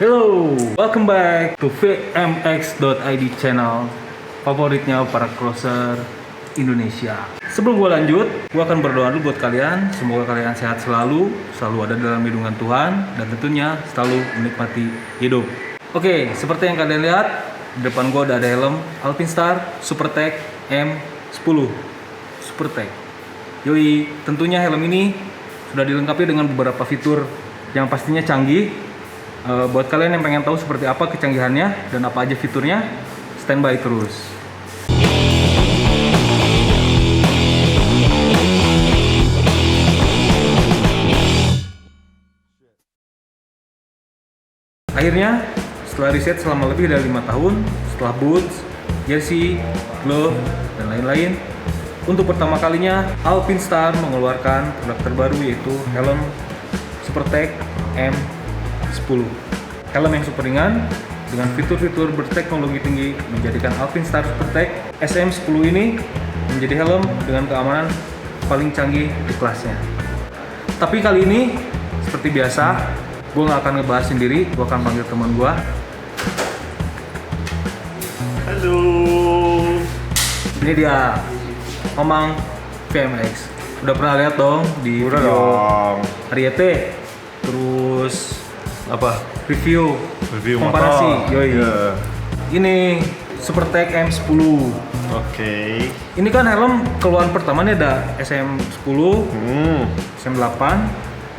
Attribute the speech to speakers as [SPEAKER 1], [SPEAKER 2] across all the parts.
[SPEAKER 1] Hello, welcome back to vmx.id channel favoritnya para crosser Indonesia. Sebelum gue lanjut, gue akan berdoa dulu buat kalian. Semoga kalian sehat selalu ada dalam lindungan Tuhan, dan tentunya selalu menikmati hidup. Oke, seperti yang kalian lihat, di depan gue udah ada helm Alpinstar Supertech M10 Supertech. Yoi, tentunya helm ini sudah dilengkapi dengan beberapa fitur yang pastinya canggih. Buat kalian yang pengen tahu seperti apa kecanggihannya dan apa aja fiturnya, standby terus. Akhirnya, setelah riset selama lebih dari 5 tahun, setelah boots, jersey, glove, dan lain-lain, untuk pertama kalinya Alpinstar mengeluarkan produk terbaru, yaitu helm Supertech M10. Helm yang super ringan dengan fitur-fitur berteknologi tinggi menjadikan Alpinstar Supertech SM10 ini menjadi helm dengan keamanan paling canggih di kelasnya. Tapi kali ini, seperti biasa, gue nggak akan ngebahas sendiri, gue akan panggil teman gue.
[SPEAKER 2] Halo.
[SPEAKER 1] Ini dia, Omang VMX. Udah pernah lihat dong di
[SPEAKER 2] Udah
[SPEAKER 1] video
[SPEAKER 2] dong.
[SPEAKER 1] Ariete, terus
[SPEAKER 2] Apa?
[SPEAKER 1] review komparasi.
[SPEAKER 2] motor.
[SPEAKER 1] Yoi.
[SPEAKER 2] Iya.
[SPEAKER 1] Ini Supertech M10.
[SPEAKER 2] Oke.
[SPEAKER 1] Ini kan helm keluaran pertamanya ada SM10, SM8,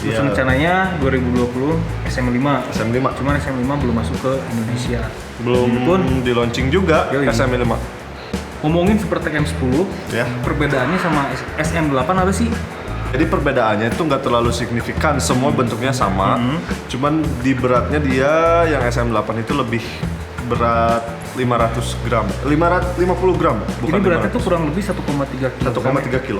[SPEAKER 1] terus
[SPEAKER 2] Iya.
[SPEAKER 1] rencananya 2020 SM5.
[SPEAKER 2] SM5
[SPEAKER 1] Cuman SM5 belum masuk ke Indonesia.
[SPEAKER 2] belum
[SPEAKER 1] Pun
[SPEAKER 2] di launching juga.
[SPEAKER 1] Yoi.
[SPEAKER 2] SM5
[SPEAKER 1] ngomongin Supertech M10,
[SPEAKER 2] ya.
[SPEAKER 1] perbedaannya sama SM8 apa sih?
[SPEAKER 2] Jadi perbedaannya itu nggak terlalu signifikan, semua bentuknya sama. Cuman di beratnya dia yang SM8 itu lebih berat 500 gram, 550 gram, bukan
[SPEAKER 1] Ini beratnya
[SPEAKER 2] 500.
[SPEAKER 1] tuh kurang lebih 1,3 kg.
[SPEAKER 2] 1,3 kilo.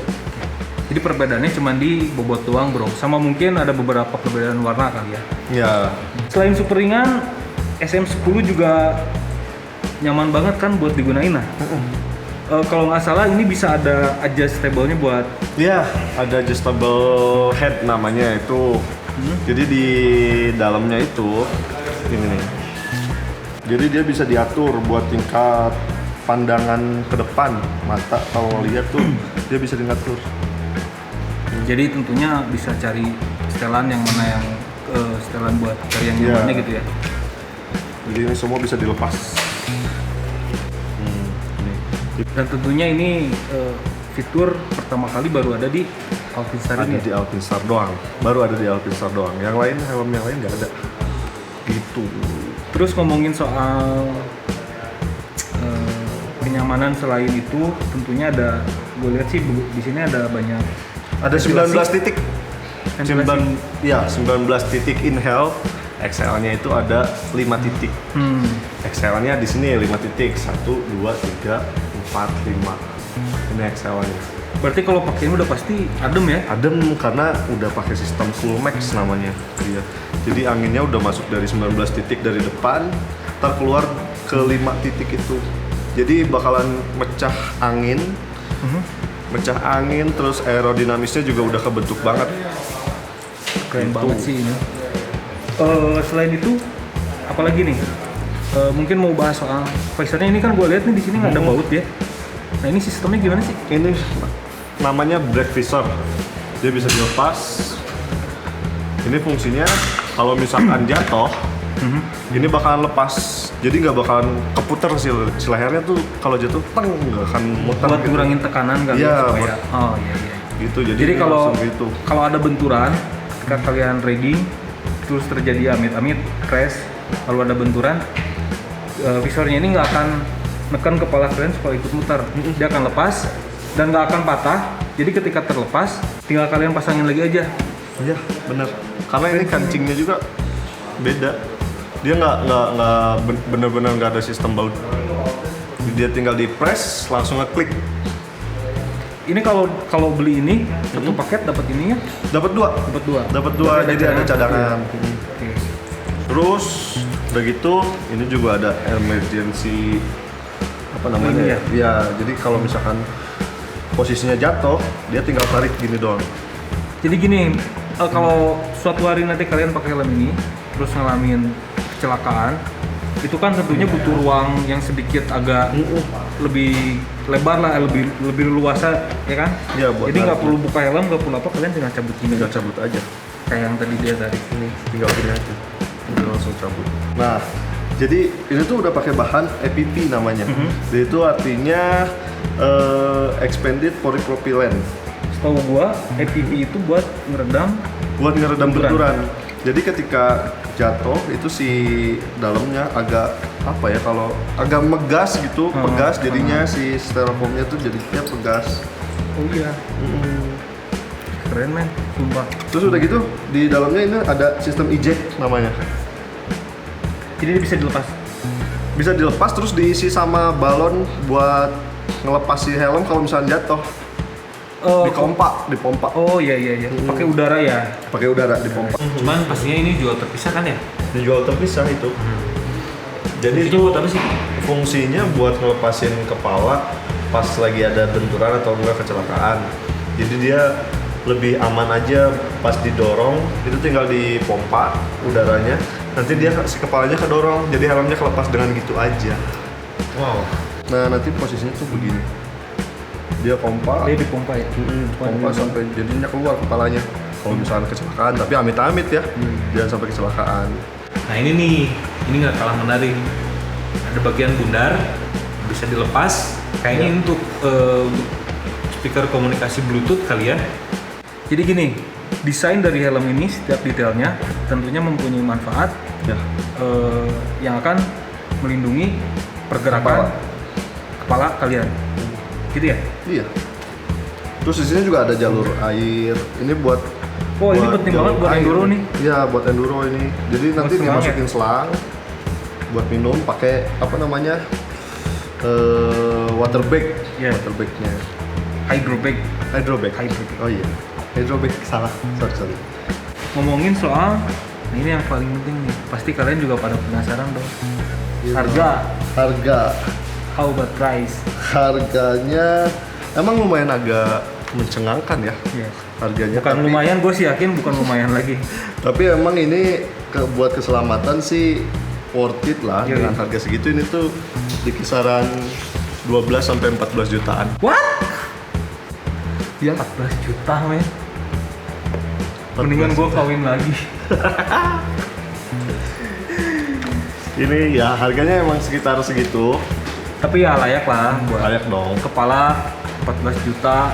[SPEAKER 1] Jadi perbedaannya cuma di bobot doang, bro. Sama mungkin ada beberapa perbedaan warna kali ya.
[SPEAKER 2] Ya,
[SPEAKER 1] Selain super ringan, SM10 juga nyaman banget kan buat digunain. Nah, kalau nggak salah ini bisa ada adjustable-nya buat
[SPEAKER 2] ya ada adjustable head namanya itu. Jadi di dalamnya itu ini nih. Jadi dia bisa diatur buat tingkat pandangan ke depan mata, kalau lihat tuh dia bisa diatur.
[SPEAKER 1] jadi tentunya bisa cari setelan yang mana yang setelan buat cari yang
[SPEAKER 2] Iya.
[SPEAKER 1] nyamannya gitu ya.
[SPEAKER 2] Jadi ini semua bisa dilepas. Ini
[SPEAKER 1] Dan tentunya ini fitur pertama kali baru ada di Alpinstar
[SPEAKER 2] ada
[SPEAKER 1] ini.
[SPEAKER 2] di Alpinstar doang. Baru ada di Alpinstar doang. Yang lain, helm yang lain nggak ada. Gitu.
[SPEAKER 1] Terus ngomongin soal kenyamanan selain itu, tentunya ada, gue lihat sih di sini ada banyak
[SPEAKER 2] Ada 19 titik.
[SPEAKER 1] ventilasi.
[SPEAKER 2] 19 titik inhale. XL-nya itu ada 5 titik. XL-nya di sini 5 titik. 1, 2, 3, 4, 5. Ini XL-nya.
[SPEAKER 1] Berarti kalau pakai ini udah pasti adem ya?
[SPEAKER 2] Adem karena udah pakai sistem full max namanya dia. Jadi anginnya udah masuk dari 19 titik dari depan, ntar keluar ke 5 titik itu. Jadi bakalan mecah angin, terus aerodinamisnya juga udah kebentuk banget.
[SPEAKER 1] Keren
[SPEAKER 2] Gitu.
[SPEAKER 1] banget sih ini. Selain itu, apalagi nih? Mungkin mau bahas soal visornya. Ini kan gue lihat nih di sini nggak ada baut ya. Nah, ini sistemnya gimana sih?
[SPEAKER 2] Ini namanya brake visor. Dia bisa dilepas. Ini fungsinya kalau misalkan jatuh, ini bakalan lepas. Jadi nggak bakalan keputer si lehernya tuh, kalau jatuh teng nggak akan muter.
[SPEAKER 1] Buat
[SPEAKER 2] gitu.
[SPEAKER 1] ngurangin tekanan kali
[SPEAKER 2] Iya,
[SPEAKER 1] ya, supaya.
[SPEAKER 2] buat-
[SPEAKER 1] Oh iya iya.
[SPEAKER 2] Gitu. Jadi
[SPEAKER 1] Jadi
[SPEAKER 2] ini
[SPEAKER 1] kalau
[SPEAKER 2] langsung gitu.
[SPEAKER 1] kalau ada benturan, ketika kalian riding, terus terjadi amit-amit crash, kalau ada benturan, visornya ini nggak akan nekan kepala kalian supaya ikut muter. Dia akan lepas dan nggak akan patah. Jadi ketika terlepas, tinggal kalian pasangin lagi aja.
[SPEAKER 2] Iya, bener. Karena ini kancingnya juga beda. Dia nggak bener-bener nggak ada sistem baut. Dia tinggal di press langsung ngeklik.
[SPEAKER 1] Ini kalau beli ini satu paket dapat ininya,
[SPEAKER 2] Dapat dua.
[SPEAKER 1] dapat dua.
[SPEAKER 2] Jadi ada cadangan.
[SPEAKER 1] Oke.
[SPEAKER 2] Terus udah gitu, ini juga ada emergency apa namanya?
[SPEAKER 1] Ini
[SPEAKER 2] Ya, ya jadi kalau misalkan posisinya jatuh, dia tinggal tarik gini doang.
[SPEAKER 1] Jadi gini, kalau suatu hari nanti kalian pakai helm ini, terus ngalamin kecelakaan, itu kan tentunya butuh ruang yang sedikit agak lebih lebar lah, lebih luasa, ya kan?
[SPEAKER 2] Iya, buat
[SPEAKER 1] Jadi nggak
[SPEAKER 2] narik.
[SPEAKER 1] perlu buka helm, nggak perlu apa, kalian tinggal cabut gini,
[SPEAKER 2] Tinggal cabut aja.
[SPEAKER 1] kayak yang tadi dia tarik ini.
[SPEAKER 2] Tinggal gini aja. Udah langsung cabut. Nah, jadi ini tuh udah pakai bahan EPP namanya. Jadi itu artinya expanded polypropylene.
[SPEAKER 1] Setahu gua, EPP itu buat ngeredam.
[SPEAKER 2] Buat ngeredam
[SPEAKER 1] Benturan.
[SPEAKER 2] benturan. Jadi ketika jatuh itu si dalamnya agak apa ya, kalau agak megas gitu, pegas jadinya si styrofoamnya tuh jadinya pegas.
[SPEAKER 1] Oh iya, keren men, sumpah.
[SPEAKER 2] Terus udah gitu di dalamnya ini ada sistem eject namanya.
[SPEAKER 1] Jadi dia bisa dilepas.
[SPEAKER 2] Bisa dilepas terus diisi sama balon buat ngelepas si helm kalau misalnya jatuh. Dipompa.
[SPEAKER 1] Oh iya, pakai udara ya.
[SPEAKER 2] Pakai udara dipompa.
[SPEAKER 1] Cuman pastinya ini jual terpisah kan ya?
[SPEAKER 2] Dijual terpisah itu. Jadi
[SPEAKER 1] Fungsinya
[SPEAKER 2] itu
[SPEAKER 1] buat apa sih?
[SPEAKER 2] fungsinya buat ngelepasin kepala pas lagi ada benturan atau enggak kecelakaan. Jadi dia lebih aman aja pas didorong, itu tinggal dipompa udaranya. Nanti dia si kepalanya kedorong, jadi helmnya kelepas dengan gitu aja.
[SPEAKER 1] Wow.
[SPEAKER 2] Nah nanti posisinya tuh begini. Dia pompa,
[SPEAKER 1] Dia dipompa ya?
[SPEAKER 2] pompa sampai jadinya keluar kepalanya. Kalau misalnya kecelakaan, tapi amit-amit ya, jangan sampai kecelakaan.
[SPEAKER 1] Nah ini nggak kalah menarik. Ada bagian bundar, bisa dilepas. Kayaknya ini untuk speaker komunikasi Bluetooth kali ya. Jadi gini, desain dari helm ini setiap detailnya tentunya mempunyai manfaat
[SPEAKER 2] Ya.
[SPEAKER 1] yang akan melindungi pergerakan kepala kalian. Gitu ya?
[SPEAKER 2] Iya. Terus di sini juga ada jalur air. Ini buat
[SPEAKER 1] Oh ini penting banget buat enduro nih.
[SPEAKER 2] Iya, buat enduro ini. Jadi nanti
[SPEAKER 1] selang
[SPEAKER 2] dimasukin selang buat minum pakai apa namanya? Water bag.
[SPEAKER 1] Iya.
[SPEAKER 2] Water bagnya.
[SPEAKER 1] Hydro bag.
[SPEAKER 2] Hydro bag. Oh iya. Hydro bag salah. Sorry.
[SPEAKER 1] Ngomongin soal, nah ini yang paling penting nih. Pasti kalian juga pada penasaran dong.
[SPEAKER 2] Iya.
[SPEAKER 1] Harga. How about price?
[SPEAKER 2] Harganya emang lumayan agak mencengangkan ya.
[SPEAKER 1] Yes.
[SPEAKER 2] Harganya.
[SPEAKER 1] Bukan
[SPEAKER 2] tapi-
[SPEAKER 1] lumayan, gue sih yakin bukan lumayan lagi.
[SPEAKER 2] Tapi emang ini buat keselamatan sih worth it lah.
[SPEAKER 1] Iya,
[SPEAKER 2] Dengan
[SPEAKER 1] iya.
[SPEAKER 2] harga segitu ini tuh di kisaran 12 sampai 14 jutaan.
[SPEAKER 1] What?
[SPEAKER 2] Iya.
[SPEAKER 1] 14 juta men. Mendingan gue kawin lagi.
[SPEAKER 2] Ini ya harganya emang sekitar segitu.
[SPEAKER 1] Tapi ya layak lah buat
[SPEAKER 2] Layak dong.
[SPEAKER 1] kepala 14 juta.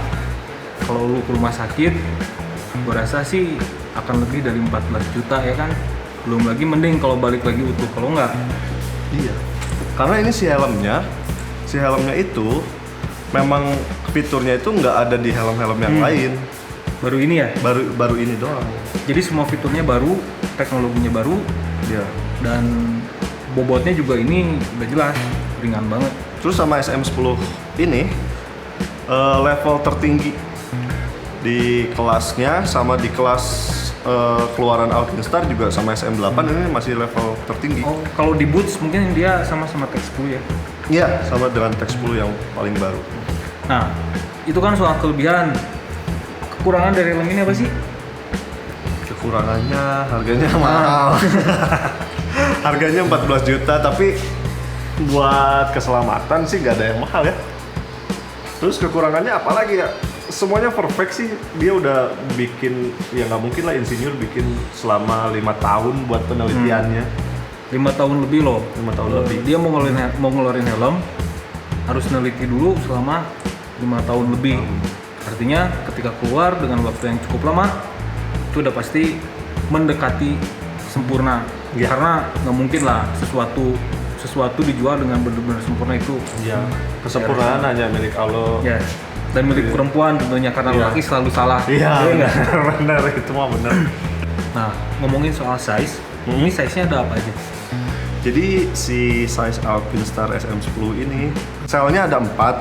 [SPEAKER 1] Kalau lu ke rumah sakit, gue rasa sih akan lebih dari 14 juta ya kan. Belum lagi mending kalau balik lagi utuh, kalau enggak.
[SPEAKER 2] Iya. Karena ini si helmnya itu memang fiturnya itu nggak ada di helm-helm yang lain.
[SPEAKER 1] Baru ini ya.
[SPEAKER 2] Baru ini doang.
[SPEAKER 1] Jadi semua fiturnya baru, teknologinya baru,
[SPEAKER 2] Iya.
[SPEAKER 1] dan bobotnya juga ini udah jelas ringan banget.
[SPEAKER 2] Terus sama SM10 ini level tertinggi di kelasnya, sama di kelas keluaran Alpinstar juga sama SM8 ini masih level tertinggi.
[SPEAKER 1] Oh, kalau di Boots mungkin dia sama-sama Tech 10 ya.
[SPEAKER 2] Iya, sama dengan Tech 10 yang paling baru.
[SPEAKER 1] Nah, itu kan soal kelebihan. Kekurangan dari helm ini apa sih?
[SPEAKER 2] Kekurangannya harganya mahal. Harganya 14 juta, tapi buat keselamatan sih nggak ada yang mahal ya. Terus kekurangannya apa lagi ya? Semuanya perfect sih. Dia udah bikin, ya nggak mungkin lah insinyur bikin selama 5 tahun buat penelitiannya.
[SPEAKER 1] 5 tahun lebih loh.
[SPEAKER 2] 5 tahun lebih.
[SPEAKER 1] Dia mau ngeluarin helm harus neliti dulu selama 5 tahun lebih. Artinya ketika keluar dengan waktu yang cukup lama, itu udah pasti mendekati sempurna.
[SPEAKER 2] Ya.
[SPEAKER 1] Karena nggak mungkin lah sesuatu dijual dengan benar-benar sempurna itu.
[SPEAKER 2] Ya, kesempurnaan hanya milik Allah.
[SPEAKER 1] Ya. Dan milik perempuan tentunya, karena
[SPEAKER 2] Iya.
[SPEAKER 1] laki selalu salah.
[SPEAKER 2] Iya,
[SPEAKER 1] nggak?
[SPEAKER 2] benar itu mah benar.
[SPEAKER 1] Nah, ngomongin soal size, ini size-nya ada apa aja?
[SPEAKER 2] Jadi si size Alpinstar SM10 ini selnya ada 4,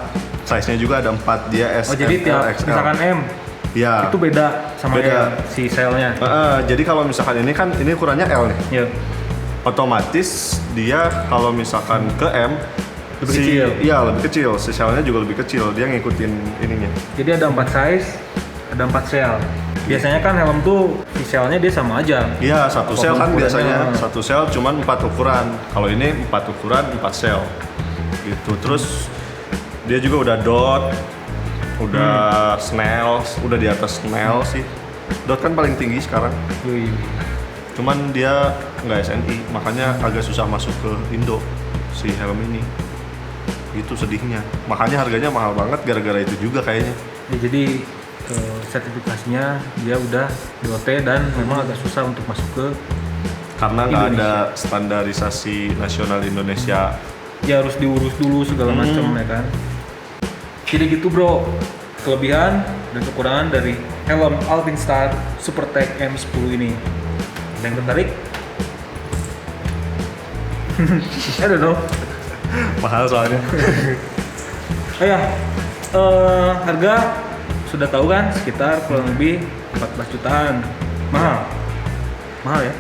[SPEAKER 2] size-nya juga ada 4, dia S,
[SPEAKER 1] Oh, jadi
[SPEAKER 2] M,
[SPEAKER 1] tiap
[SPEAKER 2] L, XL.
[SPEAKER 1] misalkan M
[SPEAKER 2] Ya.
[SPEAKER 1] itu beda sama
[SPEAKER 2] Beda.
[SPEAKER 1] yang si sel-nya.
[SPEAKER 2] Jadi kalau misalkan ini kan ini ukurannya L nih,
[SPEAKER 1] Ya.
[SPEAKER 2] otomatis dia kalau misalkan ke M
[SPEAKER 1] Lebih kecil.
[SPEAKER 2] Iya, lebih kecil. Si selnya juga lebih kecil. Dia ngikutin ininya.
[SPEAKER 1] Jadi ada 4 size, ada 4 sel. Biasanya kan helm tuh di selnya dia sama aja.
[SPEAKER 2] Iya, satu
[SPEAKER 1] Apapun
[SPEAKER 2] sel kan
[SPEAKER 1] ukurannya.
[SPEAKER 2] biasanya satu sel cuman 4 ukuran. Kalau ini 4 ukuran 4 sel. Gitu. Terus dia juga udah dot, udah snails, udah di atas snail sih. Dot kan paling tinggi sekarang.
[SPEAKER 1] Yui.
[SPEAKER 2] Cuman dia nggak SNI, makanya agak susah masuk ke Indo si helm ini. Itu sedihnya. Makanya harganya mahal banget gara-gara itu juga kayaknya.
[SPEAKER 1] Ya, jadi sertifikasinya dia udah DOT dan memang agak susah untuk masuk ke
[SPEAKER 2] Karena nggak ada
[SPEAKER 1] Indonesia.
[SPEAKER 2] standarisasi nasional Indonesia.
[SPEAKER 1] ya harus diurus dulu segala macam ya kan. Jadi gitu bro, kelebihan dan kekurangan dari helm Alpinstar Supertech M10 ini. Ada yang tertarik? Ada dong.
[SPEAKER 2] Mahal soalnya.
[SPEAKER 1] Ya, harga sudah tahu kan, sekitar kurang lebih 14 jutaan. Mahal ya.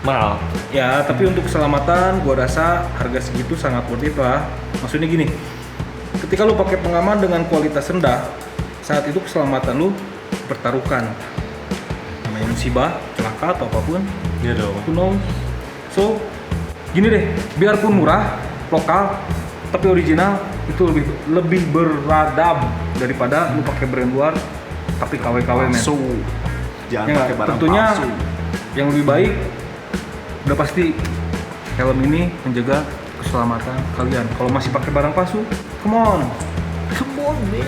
[SPEAKER 2] Mahal.
[SPEAKER 1] Ya, tapi untuk keselamatan gua rasa harga segitu sangat worth it lah. Maksudnya gini, ketika lu pakai pengaman dengan kualitas rendah, saat itu keselamatan lu pertaruhkan. Namanya musibah, celaka atau apapun,
[SPEAKER 2] Iya dong.
[SPEAKER 1] who knows. So, gini deh, biarpun murah, lokal, tapi original itu lebih beradab daripada lu pakai brand luar tapi KW-KW men.
[SPEAKER 2] Palsu. Jangan
[SPEAKER 1] Ya nggak?
[SPEAKER 2] pakai barang
[SPEAKER 1] Tentunya
[SPEAKER 2] palsu.
[SPEAKER 1] yang lebih baik udah pasti helm ini menjaga keselamatan kalian. Kalau masih pakai barang palsu, come on.
[SPEAKER 2] Come on, man.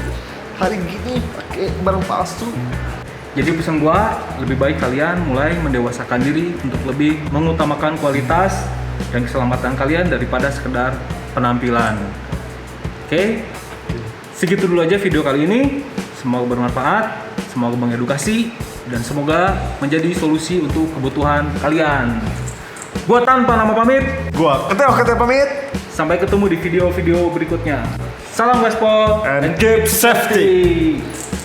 [SPEAKER 2] Hari gini pakai barang palsu.
[SPEAKER 1] Jadi pesan gua, lebih baik kalian mulai mendewasakan diri untuk lebih mengutamakan kualitas dan keselamatan kalian daripada sekedar penampilan. Oke? Segitu dulu aja video kali ini. Semoga bermanfaat, semoga mengedukasi, dan semoga menjadi solusi untuk kebutuhan kalian. Gua tanpa nama pamit.
[SPEAKER 2] Gua Keteo pamit.
[SPEAKER 1] Sampai ketemu di video-video berikutnya. Salam gaspol
[SPEAKER 2] And keep safety.
[SPEAKER 1] safety.